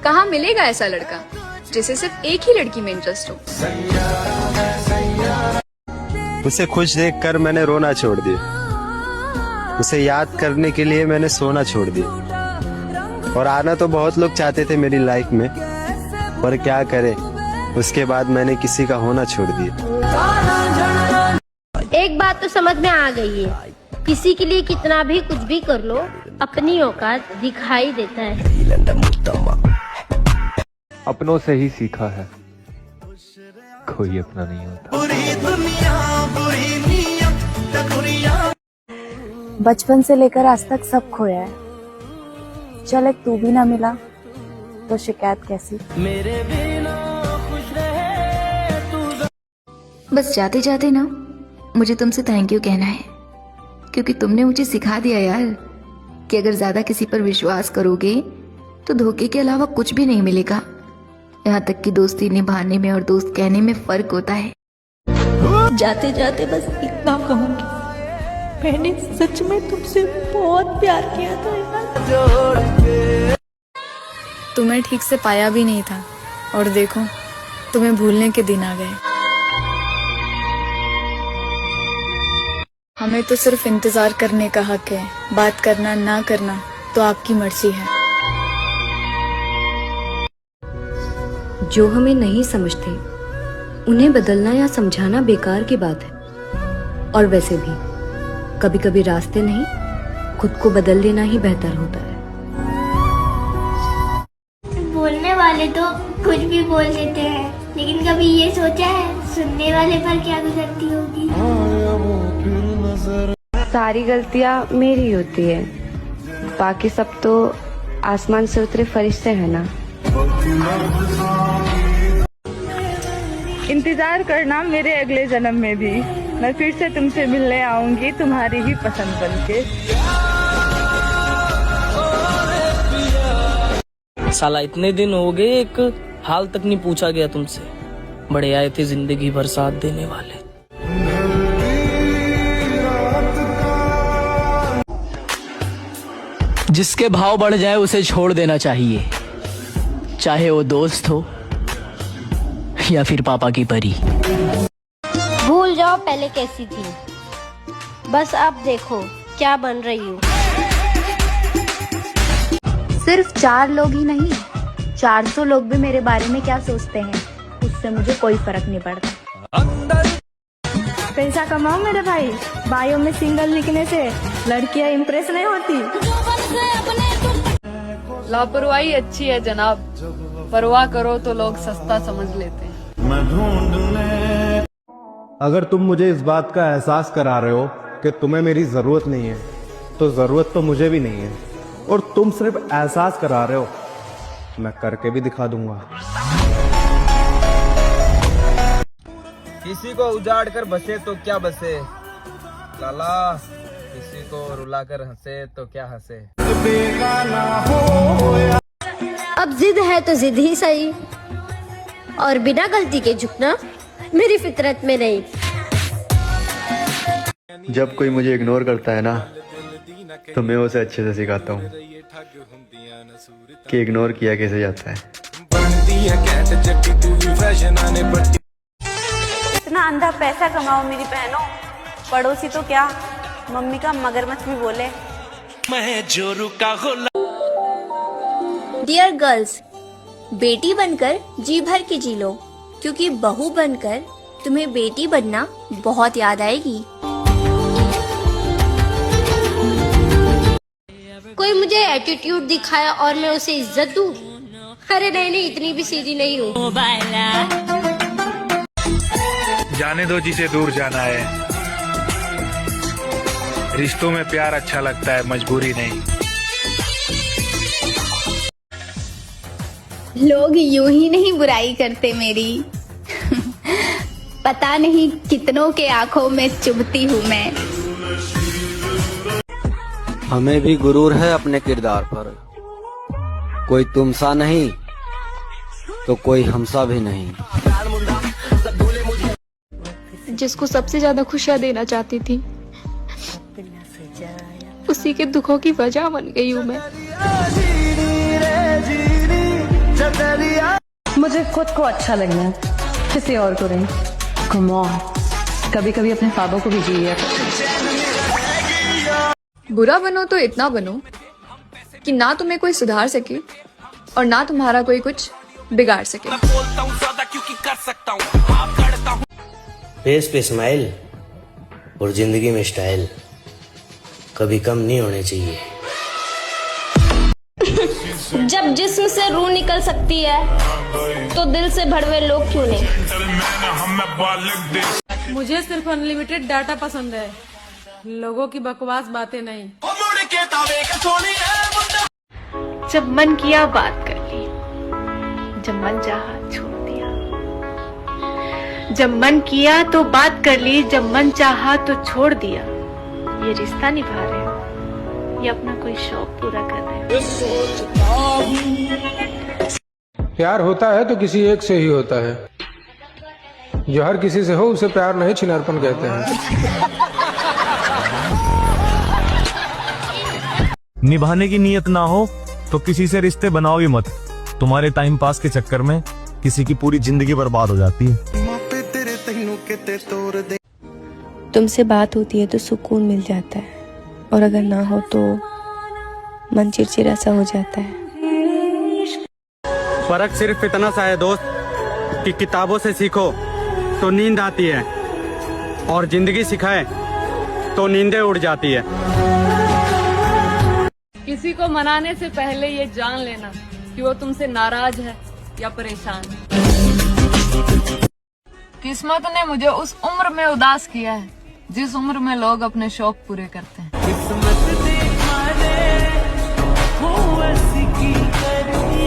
कहाँ मिलेगा ऐसा लड़का जिसे सिर्फ एक ही लड़की में इंटरेस्ट हो। उसे खुश देखकर मैंने रोना छोड़ दिया, उसे याद करने के लिए मैंने सोना छोड़ दिया। और आना तो बहुत लोग चाहते थे मेरी लाइफ में, पर क्या करे, उसके बाद मैंने किसी का होना छोड़ दिया। एक बात तो समझ में आ गई है, किसी के लिए कितना भी कुछ भी कर लो, अपनी औकात दिखाई देता है। अपनों से ही सीखा है, कोई अपना नहीं होता। बचपन से लेकर आज तक सब खोया है, चल एक तू भी ना मिला तो शिकायत कैसी। बस जाते जाते ना मुझे तुमसे थैंक यू कहना है, क्योंकि तुमने मुझे सिखा दिया यार कि अगर ज्यादा किसी पर विश्वास करोगे तो धोखे के अलावा कुछ भी नहीं मिलेगा। यहाँ तक कि दोस्ती निभाने में और दोस्त कहने में फर्क होता है। जाते जाते बस इतना कहूंगी, मैंने सच में तुमसे बहुत प्यार किया था यार। तुम्हें ठीक से पाया भी नहीं था और देखो तुम्हें भूलने के दिन आ गए। हमें तो सिर्फ इंतजार करने का हक है, बात करना ना करना तो आपकी मर्जी है। जो हमें नहीं समझते उन्हें बदलना या समझाना बेकार की बात है। और वैसे भी कभी कभी रास्ते नहीं, खुद को बदल लेना ही बेहतर होता है। बोलने वाले तो कुछ भी बोल देते हैं, लेकिन कभी ये सोचा है सुनने वाले पर क्या गुजरती होगी। सारी गलतियाँ मेरी होती है, बाकी सब तो आसमान से उतरे फरिश्ते हैं ना। इंतजार करना मेरे अगले जन्म में भी, मैं फिर से तुमसे मिलने आऊंगी तुम्हारी ही पसंद बनके। साला इतने दिन हो गए, एक हाल तक नहीं पूछा गया तुमसे। बड़े आए थे जिंदगी भर साथ देने वाले। जिसके भाव बढ़ जाए उसे छोड़ देना चाहिए, चाहे वो दोस्त हो या फिर पापा की परी। भूल जाओ पहले कैसी थी, बस अब देखो क्या बन रही हूँ। सिर्फ 4 लोग ही नहीं, 400 लोग भी मेरे बारे में क्या सोचते हैं उससे मुझे कोई फर्क नहीं पड़ता। पैसा कमाओ मेरे भाई, बायो में सिंगल लिखने से लड़कियां इम्प्रेस नहीं होती। लापरवाही अच्छी है जनाब, परवाह करो तो लोग सस्ता समझ लेते हैं। अगर तुम मुझे इस बात का एहसास करा रहे हो कि तुम्हें मेरी जरूरत नहीं है, तो जरूरत तो मुझे भी नहीं है। और तुम सिर्फ एहसास करा रहे हो, मैं करके भी दिखा दूंगा। किसी को उजाड़ कर बसे तो क्या बसे लाला, किसी को रुला कर हंसे तो क्या हंसे। अब जिद है तो जिद ही सही, और बिना गलती के झुकना मेरी फितरत में नहीं। जब कोई मुझे इग्नोर करता है ना, तो मैं उसे अच्छे से सिखाता हूँ कि इग्नोर किया कैसे जाता है। इतना अंधा पैसा कमाओ मेरी बहनों, पड़ोसी तो क्या मम्मी का मगरमच्छ भी बोले। डियर गर्ल्स, बेटी बनकर जी भर के जी लो, क्योंकि बहू बनकर तुम्हें बेटी बनना बहुत याद आएगी। कोई मुझे एटीट्यूड दिखाया और मैं उसे इज्जत दूं? अरे नहीं, इतनी भी सीधी नहीं हूँ। जाने दो जिसे दूर जाना है, रिश्तों में प्यार अच्छा लगता है, मजबूरी नहीं। लोग यूं ही नहीं बुराई करते मेरी पता नहीं कितनों के आंखों में चुभती हूँ मैं। हमें भी गुरूर है अपने किरदार पर, कोई तुमसा नहीं तो कोई हमसा भी नहीं। जिसको सबसे ज्यादा खुशियाँ देना चाहती थी, उसी के दुखों की वजह बन गई हूँ मैं। मुझे खुद को अच्छा लगना है, किसी और को नहीं। कम ऑन, कभी कभी अपने ख्वाबों को भी जिए। बुरा बनो तो इतना बनो कि ना तुम्हें कोई सुधार सके और ना तुम्हारा कोई कुछ बिगाड़ सके। फेस पे स्माइल और जिंदगी में स्टाइल कभी कम नहीं होने चाहिए। जब जिस्म से रूह निकल सकती है तो दिल से भड़वे लोग क्यों नहीं। मुझे सिर्फ अनलिमिटेड डाटा पसंद है, लोगों की बकवास बातें नहीं। जब मन किया बात कर ली, जब मन चाहा छोड़ दिया। जब मन किया तो बात कर ली, जब मन चाहा तो छोड़ दिया। ये रिश्ता निभा रहे हो या अपना कोई शौक पूरा कर रहे हो? प्यार होता है तो किसी एक से ही होता है, जो हर किसी से हो उसे प्यार नहीं छिनारपन कहते हैं। निभाने की नीयत ना हो तो किसी से रिश्ते बनाओ ही मत। तुम्हारे टाइम पास के चक्कर में किसी की पूरी जिंदगी बर्बाद हो जाती है। तुमसे बात होती है तो सुकून मिल जाता है, और अगर ना हो तो मन चिड़चिड़ा सा हो जाता है। फर्क सिर्फ इतना सा है दोस्त कि किताबों से सीखो तो नींद आती है, और जिंदगी सिखाए तो नींदें उड़ जाती है। किसी को मनाने से पहले ये जान लेना कि वो तुमसे नाराज है या परेशान। किस्मत ने मुझे उस उम्र में उदास किया है जिस उम्र में लोग अपने शौक पूरे करते हैं।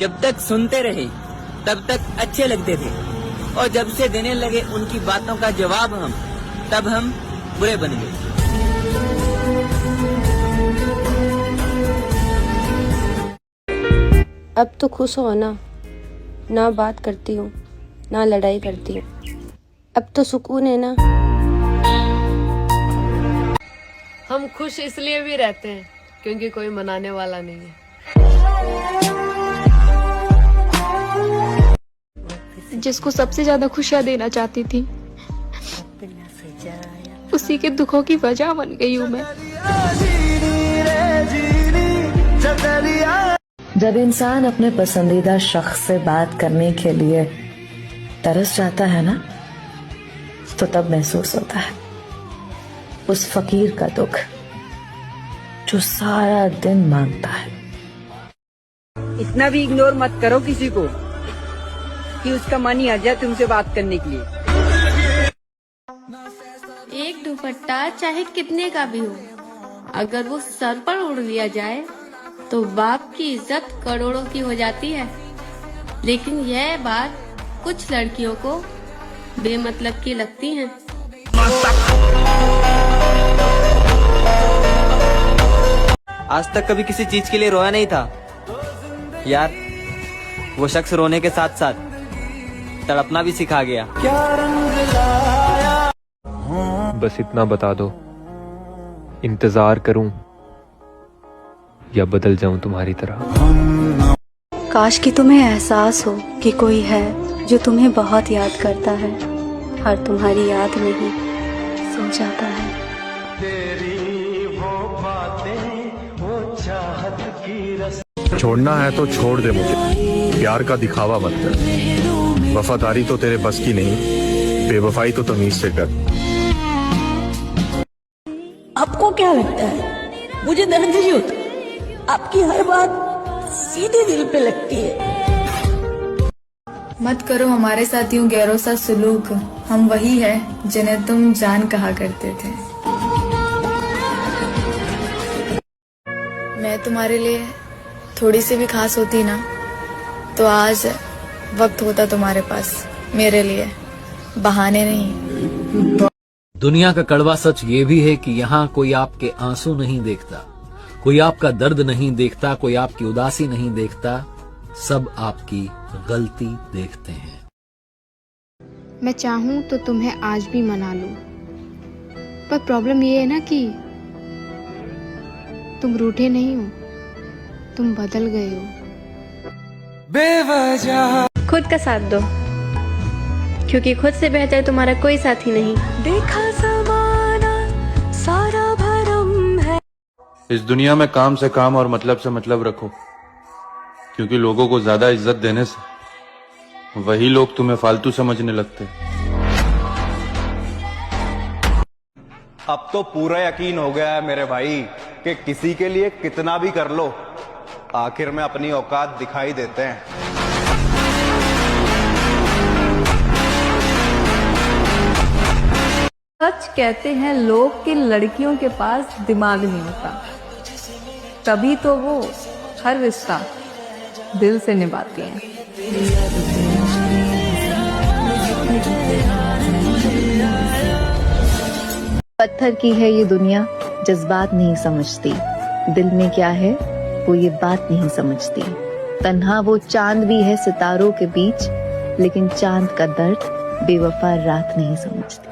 जब तक सुनते रहे तब तक अच्छे लगते थे, और जब से देने लगे उनकी बातों का जवाब हम, तब हम बुरे बन गए। अब तो खुश हो ना बात करती हूँ ना लड़ाई करती हूँ, अब तो सुकून है ना। हम खुश इसलिए भी रहते हैं क्योंकि कोई मनाने वाला नहीं है। जिसको सबसे ज्यादा खुशियाँ देना चाहती थी, उसी के दुखों की वजह बन गई हूँ मैं। जब इंसान अपने पसंदीदा शख्स से बात करने के लिए तरस जाता है ना, तो तब महसूस होता है उस फकीर का दुख जो सारा दिन मांगता है। इतना भी इग्नोर मत करो किसी को कि उसका मन ही आ जाए तुमसे बात करने के लिए। एक दुपट्टा चाहे कितने का भी हो, अगर वो सर पर उड़ लिया जाए तो बाप की इज्जत करोड़ों की हो जाती है। लेकिन यह बात कुछ लड़कियों को बेमतलब की लगती है। आज तक कभी किसी चीज के लिए रोया नहीं था यार, वो शख्स रोने के साथ साथ तड़पना भी सिखा गया। बस इतना बता दो, इंतजार करूं या बदल जाऊं तुम्हारी तरह। काश कि तुम्हें एहसास हो कि कोई है जो तुम्हें बहुत याद करता है, और तुम्हारी याद में ही सो जाता है। छोड़ना है तो छोड़ दे मुझे, प्यार का दिखावा मत कर। वफादारी तो तेरे बस की नहीं, बेवफाई तो तमीज से कर। आपको क्या लगता है मुझे दर्द नहीं होता? आपकी हर बात सीधे दिल पे लगती है। मत करो हमारे साथ यूं गैरों सा सलूक, हम वही है जिन्हें तुम जान कहा करते थे। मैं तुम्हारे लिए थोड़ी सी भी खास होती ना, तो आज वक्त होता तुम्हारे पास मेरे लिए, बहाने नहीं। दुनिया का कड़वा सच ये भी है कि यहाँ कोई आपके आंसू नहीं देखता, कोई आपका दर्द नहीं देखता, कोई आपकी उदासी नहीं देखता, सब आपकी गलती देखते हैं। मैं चाहूँ तो तुम्हें आज भी मना लूं, पर प्रॉब्लम ये है ना कि तुम रूठे नहीं हो, तुम बदल गए हो। खुद का साथ दो, क्योंकि खुद से बेहतर तुम्हारा कोई साथी नहीं। देखा ज़माना सारा भरम है। इस दुनिया में काम से काम और मतलब से मतलब रखो, क्योंकि लोगों को ज्यादा इज्जत देने से वही लोग तुम्हें फालतू समझने लगते हैं। अब तो पूरा यकीन हो गया है मेरे भाई कि किसी के लिए कितना भी कर लो, आखिर में अपनी औकात दिखाई देते हैं। सच कहते हैं लोग कि लड़कियों के पास दिमाग नहीं होता, तभी तो वो हर रिश्ता दिल से निभाती हैं। पत्थर की है ये दुनिया, जज्बात नहीं समझती, दिल में क्या है वो ये बात नहीं समझती। तन्हा वो चांद भी है सितारों के बीच, लेकिन चांद का दर्द बेवफा रात नहीं समझती।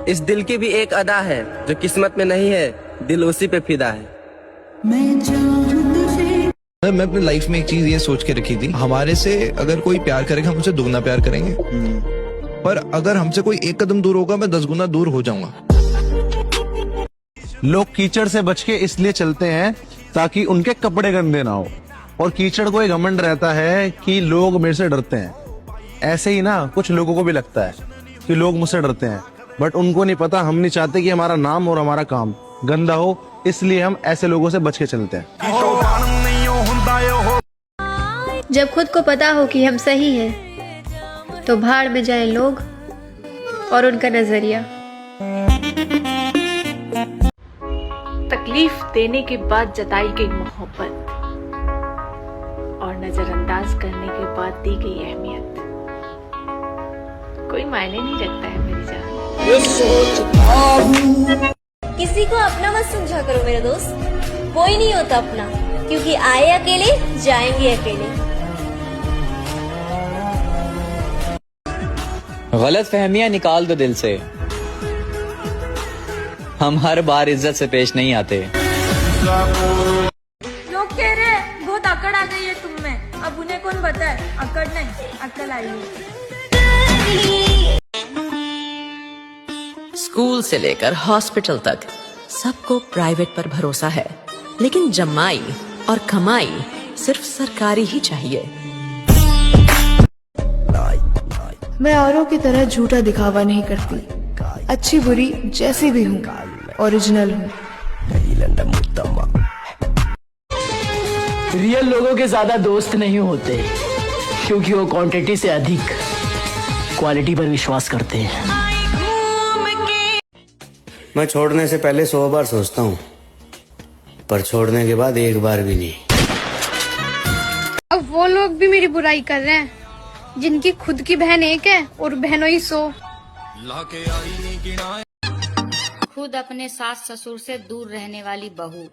इस दिल की भी एक अदा है, जो किस्मत में नहीं है, दिल उसी पे फिदा है। मैं अपनी लाइफ में एक चीज ये सोच के रखी थी, हमारे से अगर कोई प्यार करेगा हम उसे दुगना प्यार करेंगे, पर अगर हमसे कोई एक कदम दूर होगा मैं 10 गुना दूर हो जाऊंगा। लोग कीचड़ से बच के इसलिए चलते हैं ताकि उनके कपड़े गंदे ना हो, और कीचड़ को एक घमंड रहता है कि लोग मेरे से डरते हैं। ऐसे ही ना कुछ लोगों को भी लगता है कि लोग मुझसे डरते हैं, बट उनको नहीं पता हम नहीं चाहते कि हमारा नाम और हमारा काम गंदा हो, इसलिए हम ऐसे लोगों से बच के चलते हैं। जब खुद को पता हो कि हम सही हैं, तो भाड़ में जाए लोग और उनका नजरिया। तकलीफ देने के बाद जताई गई मोहब्बत और नजरअंदाज करने के बाद दी गई अहमियत कोई मायने नहीं रखता है मेरी जान। किसी को अपना मत समझा करो मेरे दोस्त, कोई नहीं होता अपना, क्योंकि आए अकेले जाएंगे अकेले। गलत फहमियां निकाल दो दिल से, हम हर बार इज्जत से पेश नहीं आते। लोग कह रहे हैं बहुत अकड़ आ गई है तुम में, अब उन्हें कौन बताए अकड़ नहीं अक्ल आई है। स्कूल से लेकर हॉस्पिटल तक सबको प्राइवेट पर भरोसा है, लेकिन जमाई और कमाई सिर्फ सरकारी ही चाहिए। मैं औरों की तरह झूठा दिखावा नहीं करती, अच्छी बुरी जैसी भी हूँ, ओरिजिनल हूँ। रियल लोगों के ज्यादा दोस्त नहीं होते, क्योंकि वो क्वांटिटी से अधिक क्वालिटी पर विश्वास करते हैं। मैं छोड़ने से पहले 100 बार सोचता हूँ, पर छोड़ने के बाद एक बार भी नहीं। अब वो लोग भी मेरी बुराई कर रहे हैं जिनकी खुद की बहन एक है और बहनों ही 100। खुद अपने सास ससुर से दूर रहने वाली बहू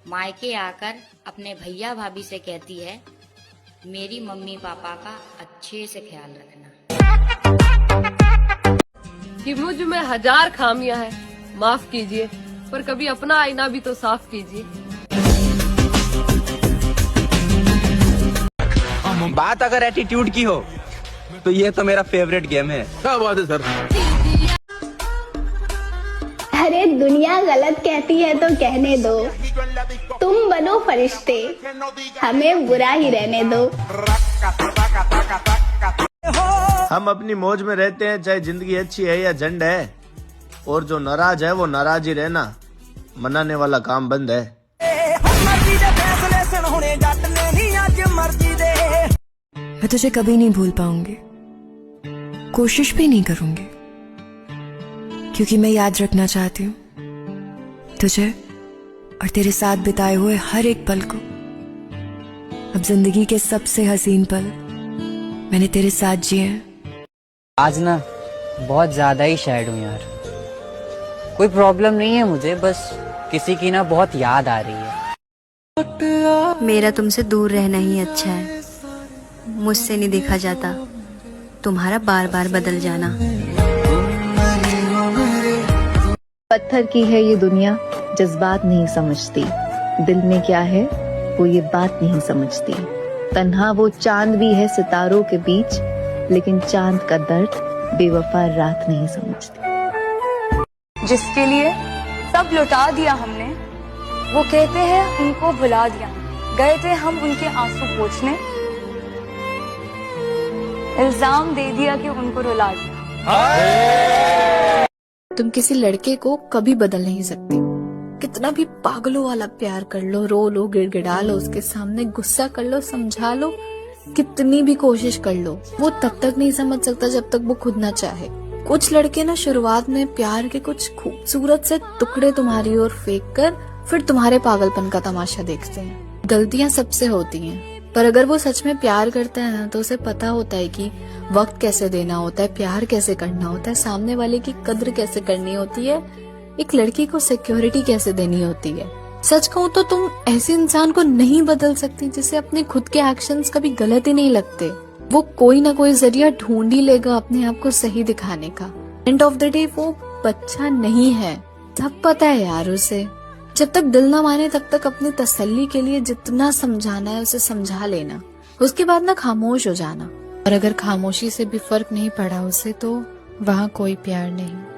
मायके आकर अपने भैया भाभी से कहती है, मेरी मम्मी पापा का अच्छे से ख्याल रखना। कि मुझ में 1000 खामियां हैं, माफ कीजिए, पर कभी अपना आईना भी तो साफ कीजिए। बात अगर एटीट्यूड की हो तो ये तो मेरा फेवरेट गेम है। क्या बात है सर। अरे दुनिया गलत कहती है तो कहने दो, तुम बनो फरिश्ते, हमें बुरा ही रहने दो। हम अपनी मौज में रहते हैं, चाहे जिंदगी अच्छी है या झंड है, और जो नाराज है वो नाराज ही रहना, मनाने वाला काम बंद है। मैं तुझे कभी नहीं भूल पाऊंगी, कोशिश भी नहीं करूंगी, क्योंकि मैं याद रखना चाहती हूँ तुझे और तेरे साथ बिताए हुए हर एक पल को। अब जिंदगी के सबसे हसीन पल मैंने तेरे साथ जिए हैं। आज ना बहुत ज्यादा ही सैड हूँ यार। कोई प्रॉब्लम नहीं है मुझे, बस किसी की ना बहुत याद आ रही है। मेरा तुमसे दूर रहना ही अच्छा है, मुझसे नहीं देखा जाता तुम्हारा बार बार बदल जाना। पत्थर की है ये दुनिया, जज्बात नहीं समझती, दिल में क्या है वो ये बात नहीं समझती। तन्हा वो चांद भी है सितारों के बीच, लेकिन चांद का दर्द बेवफा रात नहीं समझती। जिसके लिए सब लुटा दिया हमने, वो कहते हैं उनको भुला दिया। गए थे हम उनके आंसू पोंछने, इल्जाम दे दिया कि उनको रुला दिया। तुम किसी लड़के को कभी बदल नहीं सकती। कितना भी पागलों वाला प्यार कर लो, रो लो, गिड़गिड़ा लो, उसके सामने गुस्सा कर लो, समझा लो, कितनी भी कोशिश कर लो, वो तब तक नहीं समझ सकता जब तक वो खुद ना चाहे। कुछ लड़के ना शुरुआत में प्यार के कुछ खूबसूरत से टुकड़े तुम्हारी ओर फेंक कर फिर तुम्हारे पागलपन का तमाशा देखते हैं। गलतियां सबसे होती हैं, पर अगर वो सच में प्यार करता है ना तो उसे पता होता है कि वक्त कैसे देना होता है, प्यार कैसे करना होता है, सामने वाले की कद्र कैसे करनी होती है, एक लड़की को सिक्योरिटी कैसे देनी होती है। सच कहूँ तो तुम ऐसे इंसान को नहीं बदल सकती जिसे अपने खुद के एक्शंस कभी गलत ही नहीं लगते। वो कोई ना कोई जरिया ढूंढ ही लेगा अपने आप को सही दिखाने का। एंड ऑफ द डे वो बच्चा नहीं है, सब पता है यार उसे। जब तक दिल ना माने तब तक अपनी तसल्ली के लिए जितना समझाना है उसे समझा लेना, उसके बाद ना खामोश हो जाना। और अगर खामोशी से भी फर्क नहीं पड़ा उसे तो वहाँ कोई प्यार नहीं।